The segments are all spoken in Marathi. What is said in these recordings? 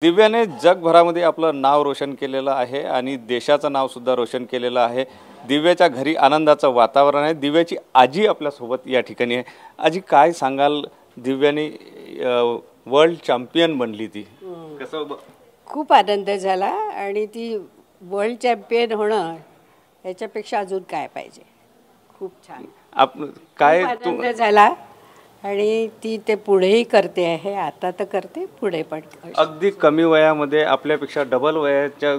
दिव्याने जगभरामध्ये आपलं नाव रोशन केलेलं आहे आणि देशाचं नाव सुद्धा रोशन केलेलं आहे। दिव्याच्या घरी आनंदाचं वातावरण आहे। दिव्याची आजी आपल्यासोबत या ठिकाणी आहे। आजी काय सांगाल, दिव्याने वर्ल्ड चॅम्पियन बनली ती कसं? खूप आनंद झाला आणि ती वर्ल्ड चॅम्पियन होणं याच्यापेक्षा अजून काय पाहिजे। खूप छान काय आनंद झाला आणि ती ते पुढेही करते आहे, आता तर करते, पुढे पण। अगदी कमी वयामध्ये आपल्यापेक्षा डबल वयाच्या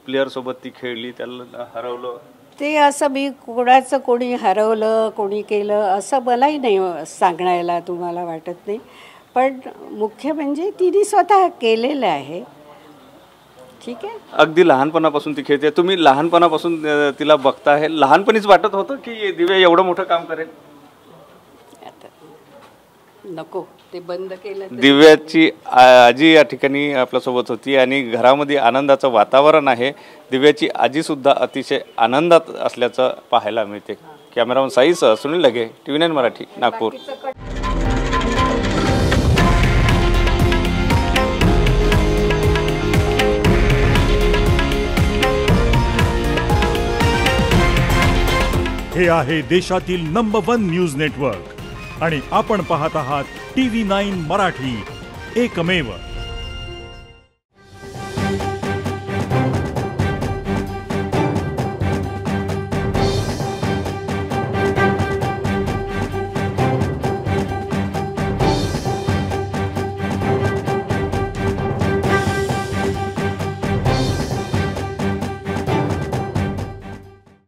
प्लेयर सोबत ती खेळली, त्याला हरवलं। ते असं मी कोणाचं कोणी हरवलं कोणी केलं असं मलाही नाही सांगण्याला तुम्हाला वाटत नाही, पण मुख्य म्हणजे तिने स्वतः केलेलं आहे। ठीक आहे, अगदी लहानपणापासून ती खेळते। तुम्ही लहानपणापासून तिला बघता आहे, लहानपणीच वाटत होतं की दिव्या एवढं मोठं काम करेल? नको, ते बंद केलं। दिव्याची आजी या ठिकाणी आपल्यासोबत होती आणि घरामध्ये आनंदाचं वातावरण आहे। दिव्याची आजी सुद्धा अतिशय आनंदात असल्याचं पाहायला मिळते। कॅमेरामन साईसह सुनील लगे, TV9 मराठी, नागपूर। हे आहे देशातील नंबर 1 न्यूज नेटवर्क आणि आपण पाहत आहात TV9 मराठी, एकमेव।